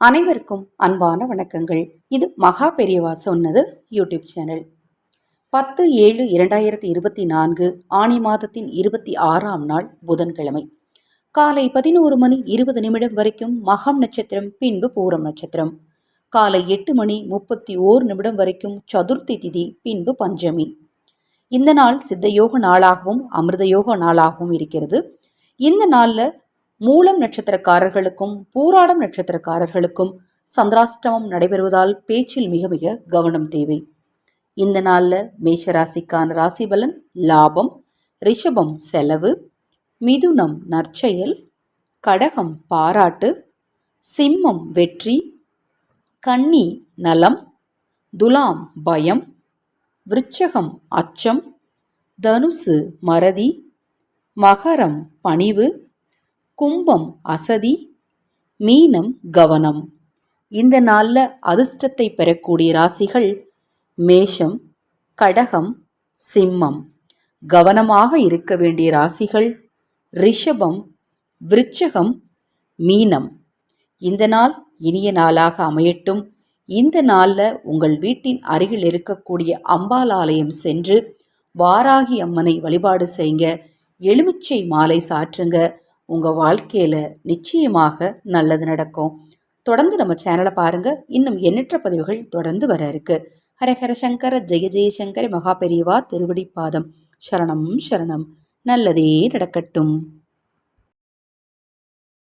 அனைவருக்கும் அன்பான வணக்கங்கள். இது மகா பெரியவா சொன்னது யூடியூப் சேனல். 10/7/2024 ஆனி மாதத்தின் 26ஆம் நாள் புதன்கிழமை காலை 11:20 வரைக்கும் மகம் நட்சத்திரம், பின்பு பூரம் நட்சத்திரம். காலை 8:31 வரைக்கும் சதுர்த்தி திதி, பின்பு பஞ்சமி. இந்த நாள் சித்தயோக நாளாகவும் அமிர்தயோக நாளாகவும் இருக்கிறது. இந்த நாளில் மூலம் நட்சத்திரக்காரர்களுக்கும் பூராடம் நட்சத்திரக்காரர்களுக்கும் சந்திராஷ்டமம் நடைபெறுவதால் பேச்சில் மிக மிக கவனம் தேவை. இந்த நாளில் மேஷராசிக்கான ராசி பலன்: லாபம், ரிஷபம் செலவு, மிதுனம் நற்செயல், கடகம் பாராட்டு, சிம்மம் வெற்றி, கன்னி நலம், துலாம் பயம், விருச்சகம் அச்சம், தனுசு மறதி, மகரம் பணிவு, கும்பம் அசதி, மீனம் கவனம். இந்த நாளில் அதிர்ஷ்டத்தை பெறக்கூடிய ராசிகள் மேஷம், கடகம், சிம்மம். கவனமாக இருக்க வேண்டிய ராசிகள் ரிஷபம், விருச்சகம், மீனம். இந்த நாள் இனிய நாளாக அமையட்டும். இந்த நாளில் உங்கள் வீட்டின் அருகில் இருக்கக்கூடிய அம்பாள் ஆலயம் சென்று வாராகி அம்மனை வழிபாடு செய்யுங்க. எலுமிச்சை மாலை சாற்றுங்க. உங்கள் வாழ்க்கையில் நிச்சயமாக நல்லது நடக்கும். தொடர்ந்து நம்ம சேனலை பாருங்கள். இன்னும் எண்ணற்ற பதிவுகள் தொடர்ந்து வர இருக்கு. ஹரஹர சங்கர ஜெய ஜெயசங்கர மகா பெரியவா திருவடி பாதம். சரணம் சரணம். நல்லதே நடக்கட்டும்.